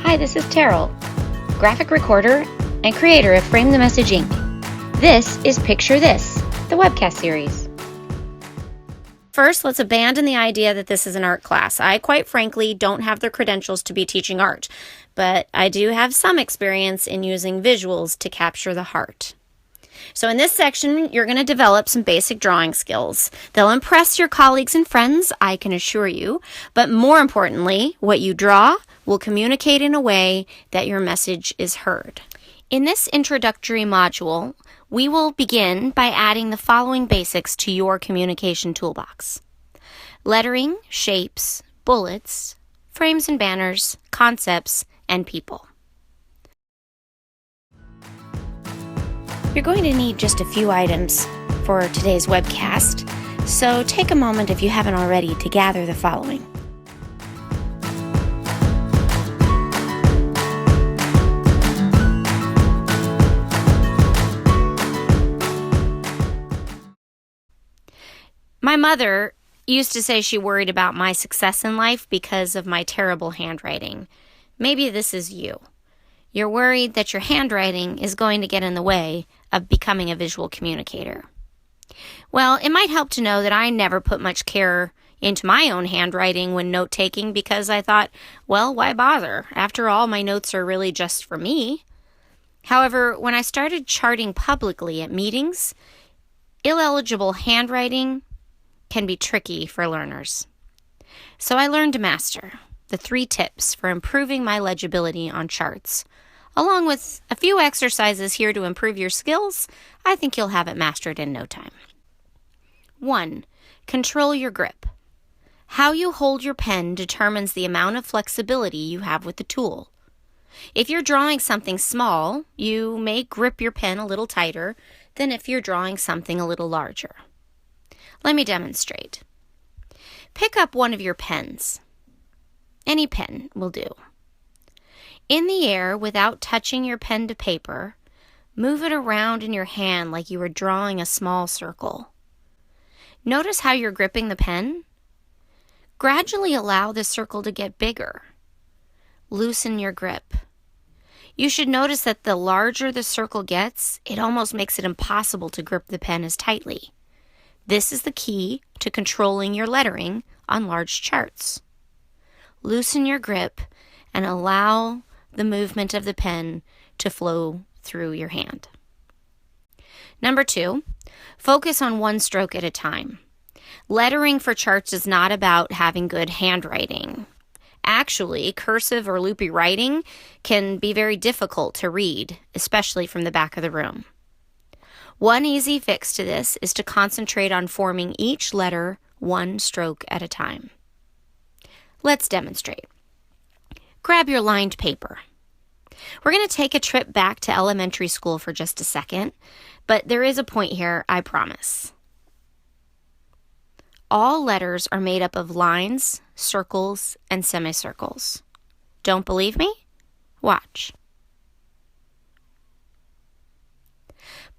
Hi, this is Terrell, graphic recorder and creator of Frame the Message Inc. This is Picture This, the webcast series. First, let's abandon the idea that this is an art class. I, quite frankly, don't have the credentials to be teaching art, but I do have some experience in using visuals to capture the heart. So in this section, you're going to develop some basic drawing skills. They'll impress your colleagues and friends, I can assure you, but more importantly, what you draw will communicate in a way that your message is heard. In this introductory module, we will begin by adding the following basics to your communication toolbox: lettering, shapes, bullets, frames and banners, concepts, and people. You're going to need just a few items for today's webcast, so take a moment if you haven't already to gather the following. My mother used to say she worried about my success in life because of my terrible handwriting. Maybe this is you. You're worried that your handwriting is going to get in the way of becoming a visual communicator. Well, it might help to know that I never put much care into my own handwriting when note-taking because I thought, well, why bother? After all, my notes are really just for me. However, when I started charting publicly at meetings, illegible handwriting can be tricky for learners. So I learned to master the 3 tips for improving my legibility on charts. Along with a few exercises here to improve your skills, I think you'll have it mastered in no time. 1. Control your grip. How you hold your pen determines the amount of flexibility you have with the tool. If you're drawing something small, you may grip your pen a little tighter than if you're drawing something a little larger. Let me demonstrate. Pick up one of your pens. Any pen will do. In the air, without touching your pen to paper, move it around in your hand like you were drawing a small circle. Notice how you're gripping the pen? Gradually allow the circle to get bigger. Loosen your grip. You should notice that the larger the circle gets, it almost makes it impossible to grip the pen as tightly. This is the key to controlling your lettering on large charts. Loosen your grip and allow the movement of the pen to flow through your hand. Number 2, focus on one stroke at a time. Lettering for charts is not about having good handwriting. Actually, cursive or loopy writing can be very difficult to read, especially from the back of the room. One easy fix to this is to concentrate on forming each letter one stroke at a time. Let's demonstrate. Grab your lined paper. We're going to take a trip back to elementary school for just a second, but there is a point here, I promise. All letters are made up of lines, circles, and semicircles. Don't believe me? Watch.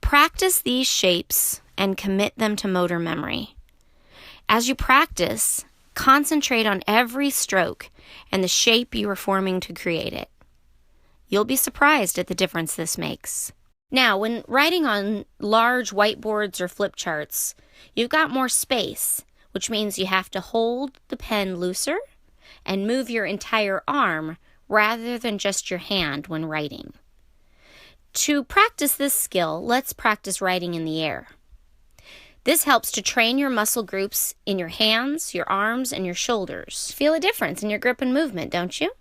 Practice these shapes and commit them to motor memory. As you practice, concentrate on every stroke and the shape you are forming to create it. You'll be surprised at the difference this makes. Now, when writing on large whiteboards or flip charts, you've got more space, which means you have to hold the pen looser and move your entire arm rather than just your hand when writing. To practice this skill, let's practice writing in the air. This helps to train your muscle groups in your hands, your arms, and your shoulders. Feel a difference in your grip and movement, don't you?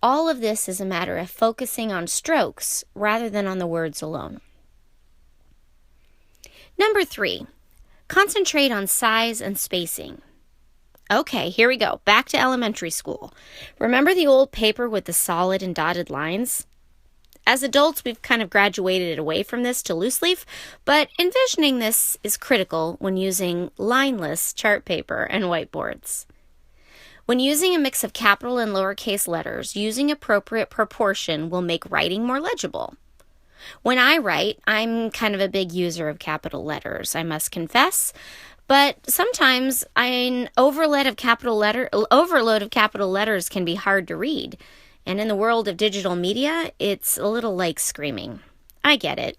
All of this is a matter of focusing on strokes rather than on the words alone. Number 3, concentrate on size and spacing. Okay, here we go. Back to elementary school. Remember the old paper with the solid and dotted lines? As adults, we've kind of graduated away from this to loose leaf, but envisioning this is critical when using lineless chart paper and whiteboards. When using a mix of capital and lowercase letters, using appropriate proportion will make writing more legible. When I write, I'm kind of a big user of capital letters, I must confess, but sometimes an overload of capital letters can be hard to read. And in the world of digital media, it's a little like screaming. I get it.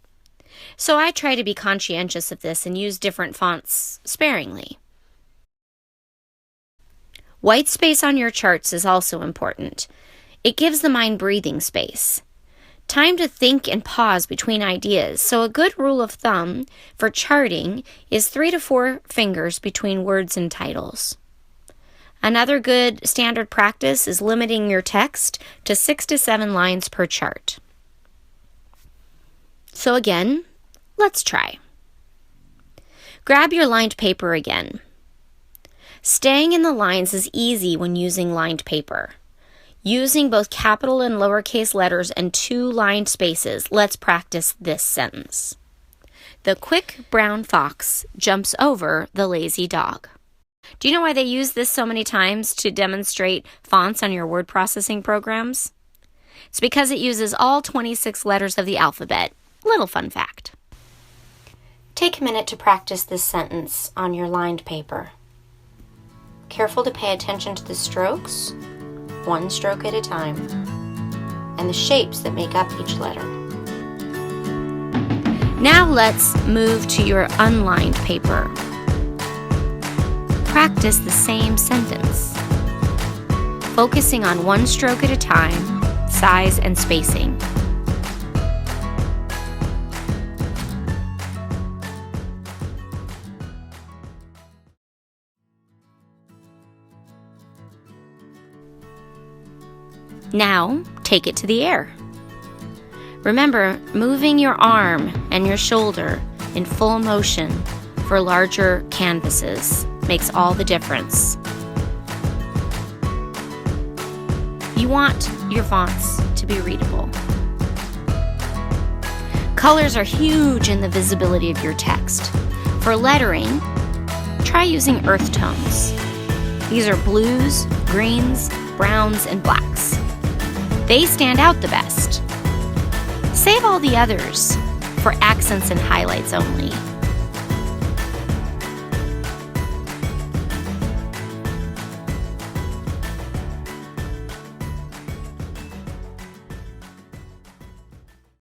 So I try to be conscientious of this and use different fonts sparingly. White space on your charts is also important. It gives the mind breathing space. Time to think and pause between ideas, so a good rule of thumb for charting is 3 to 4 fingers between words and titles. Another good standard practice is limiting your text to 6 to 7 lines per chart. So again, let's try. Grab your lined paper again. Staying in the lines is easy when using lined paper. Using both capital and lowercase letters and 2 lined spaces, let's practice this sentence. The quick brown fox jumps over the lazy dog. Do you know why they use this so many times to demonstrate fonts on your word processing programs? It's because it uses all 26 letters of the alphabet. Little fun fact. Take a minute to practice this sentence on your lined paper. Careful to pay attention to the strokes, one stroke at a time, and the shapes that make up each letter. Now let's move to your unlined paper. Practice the same sentence, focusing on one stroke at a time, size and spacing. Now, take it to the air. Remember, moving your arm and your shoulder in full motion for larger canvases makes all the difference. You want your fonts to be readable. Colors are huge in the visibility of your text. For lettering, try using earth tones. These are blues, greens, browns, and blacks. They stand out the best. Save all the others for accents and highlights only.